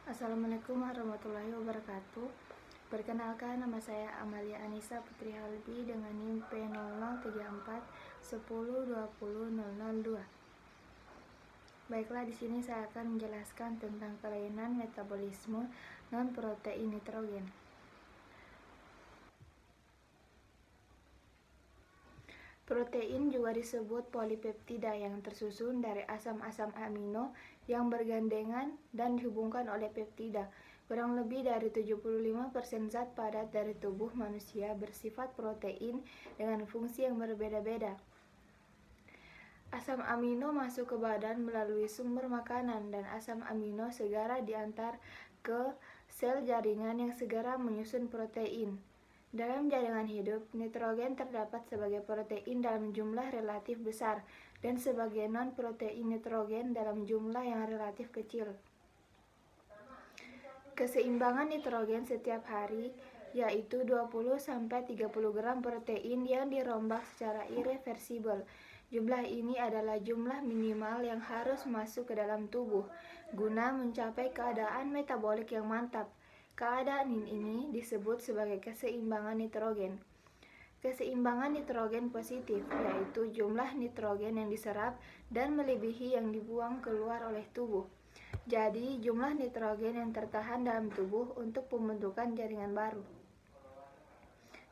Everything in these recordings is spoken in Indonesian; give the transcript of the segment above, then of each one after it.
Assalamualaikum warahmatullahi wabarakatuh. Perkenalkan, nama saya Amalia Anissa Putri Halbi dengan NIM P003410200002. Baiklah, di sini saya akan menjelaskan tentang kelainan metabolisme non-protein nitrogen. Protein juga disebut polipeptida yang tersusun dari asam-asam amino yang bergandengan dan dihubungkan oleh peptida. Kurang lebih dari 75% zat padat dari tubuh manusia bersifat protein dengan fungsi yang berbeda-beda. Asam amino masuk ke badan melalui sumber makanan dan asam amino segera diantar ke sel jaringan yang segera menyusun protein. Dalam jaringan hidup, nitrogen terdapat sebagai protein dalam jumlah relatif besar dan sebagai non-protein nitrogen dalam jumlah yang relatif kecil. Keseimbangan nitrogen setiap hari yaitu 20-30 gram protein yang dirombak secara irreversibel. Jumlah ini adalah jumlah minimal yang harus masuk ke dalam tubuh guna mencapai keadaan metabolik yang mantap. Keadaan ini disebut sebagai keseimbangan nitrogen. Keseimbangan nitrogen positif yaitu jumlah nitrogen yang diserap dan melebihi yang dibuang keluar oleh tubuh. Jadi, jumlah nitrogen yang tertahan dalam tubuh untuk pembentukan jaringan baru.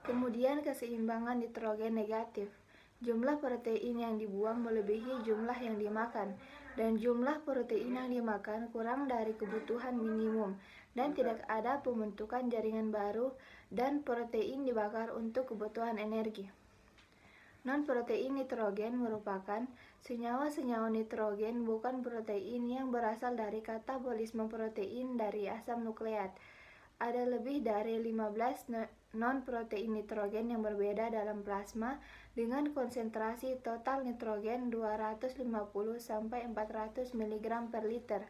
Kemudian keseimbangan nitrogen negatif. Jumlah protein yang dibuang melebihi jumlah yang dimakan, dan jumlah protein yang dimakan kurang dari kebutuhan minimum, dan tidak ada pembentukan jaringan baru, dan protein dibakar untuk kebutuhan energi. Non-protein nitrogen merupakan senyawa-senyawa nitrogen bukan protein yang berasal dari katabolisme protein dari asam nukleat. Ada lebih dari 15 non-protein nitrogen yang berbeda dalam plasma dengan konsentrasi total nitrogen 250-400 mg per liter.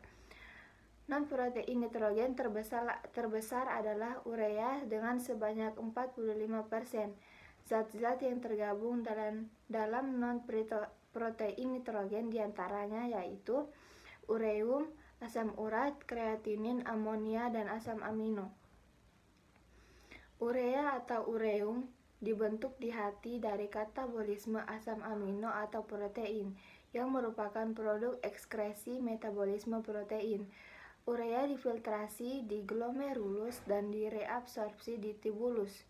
Non-protein nitrogen terbesar adalah urea dengan sebanyak 45%. Zat-zat yang tergabung dalam non-protein nitrogen diantaranya yaitu ureum, asam urat, kreatinin, amonia, dan asam amino. Urea atau ureum dibentuk di hati dari katabolisme asam amino atau protein yang merupakan produk ekskresi metabolisme protein. Urea difiltrasi di glomerulus dan direabsorpsi di tubulus.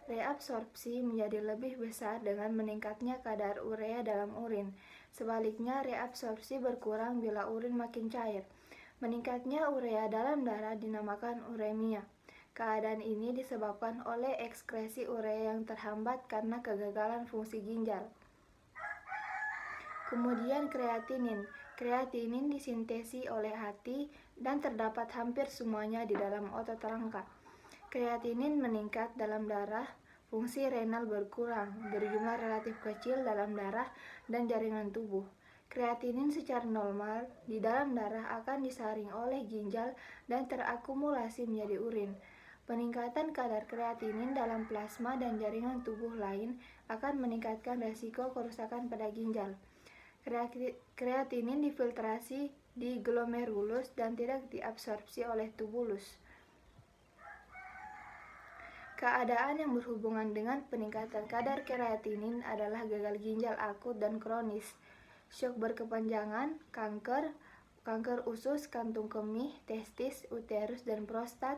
Reabsorpsi menjadi lebih besar dengan meningkatnya kadar urea dalam urin. Sebaliknya, reabsorpsi berkurang bila urin makin cair. Meningkatnya urea dalam darah dinamakan uremia. Keadaan ini disebabkan oleh ekskresi urea yang terhambat karena kegagalan fungsi ginjal. Kemudian kreatinin. Kreatinin disintesi oleh hati dan terdapat hampir semuanya di dalam otot rangka. Kreatinin meningkat dalam darah, fungsi renal berkurang, berjumlah relatif kecil dalam darah dan jaringan tubuh. Kreatinin secara normal di dalam darah akan disaring oleh ginjal dan terakumulasi menjadi urin. Peningkatan kadar kreatinin dalam plasma dan jaringan tubuh lain akan meningkatkan risiko kerusakan pada ginjal. Kreatinin difiltrasi di glomerulus dan tidak diabsorpsi oleh tubulus. Keadaan yang berhubungan dengan peningkatan kadar kreatinin adalah gagal ginjal akut dan kronis, syok berkepanjangan, kanker usus, kantung kemih, testis, uterus dan prostat,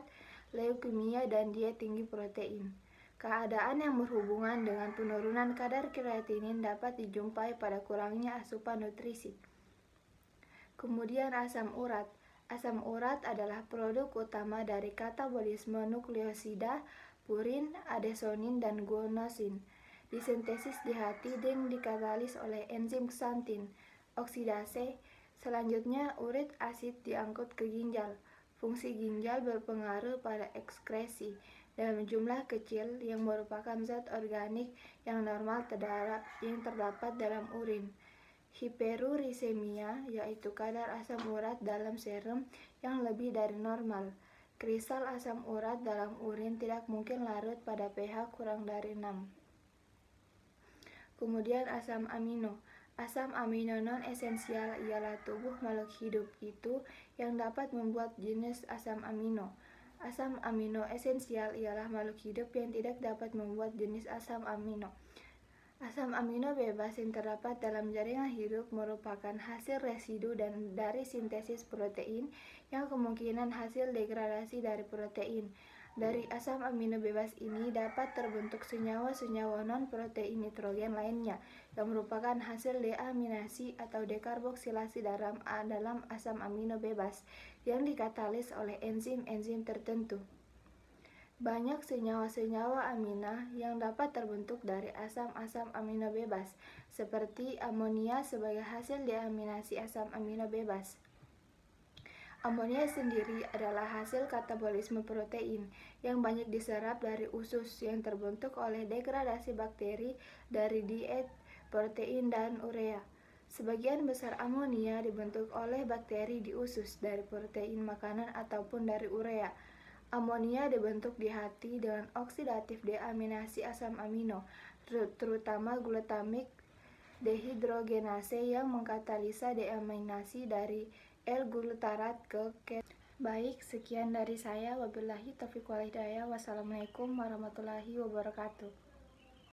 leukemia, dan diet tinggi protein. Keadaan yang berhubungan dengan penurunan kadar kreatinin dapat dijumpai pada kurangnya asupan nutrisi. Kemudian asam urat. Asam urat adalah produk utama dari katabolisme nukleosida, purin, adesonin, dan guanosin. Disintesis di hati dan dikatalis oleh enzim xanthin oksidase. Selanjutnya, urit asid diangkut ke ginjal. Fungsi ginjal berpengaruh pada ekskresi dalam jumlah kecil yang merupakan zat organik yang normal yang terdapat dalam urin. Hiperurisemia yaitu kadar asam urat dalam serum yang lebih dari normal. Kristal asam urat dalam urin tidak mungkin larut pada pH kurang dari 6. Kemudian asam amino. Asam amino non-esensial ialah tubuh makhluk hidup itu yang dapat membuat jenis asam amino. Asam amino esensial ialah makhluk hidup yang tidak dapat membuat jenis asam amino. Asam amino bebas yang terdapat dalam jaringan hidup merupakan hasil residu dan dari sintesis protein yang kemungkinan hasil degradasi dari protein. Dari asam amino bebas ini dapat terbentuk senyawa-senyawa non-protein nitrogen lainnya yang merupakan hasil deaminasi atau dekarboksilasi dalam asam amino bebas yang dikatalis oleh enzim-enzim tertentu. Banyak senyawa-senyawa amina yang dapat terbentuk dari asam-asam amino bebas, seperti amonia sebagai hasil deaminasi asam amino bebas. Amonia sendiri adalah hasil katabolisme protein yang banyak diserap dari usus yang terbentuk oleh degradasi bakteri dari diet protein dan urea. Sebagian besar amonia dibentuk oleh bakteri di usus dari protein makanan ataupun dari urea. Amonia dibentuk di hati dengan oksidatif deaminasi asam amino, terutama glutamik dehidrogenase yang mengkatalisa deaminasi dari L-glutarat ke Baik, sekian dari saya. Wabillahi taufiq wal hidayah. Wassalamualaikum warahmatullahi wabarakatuh.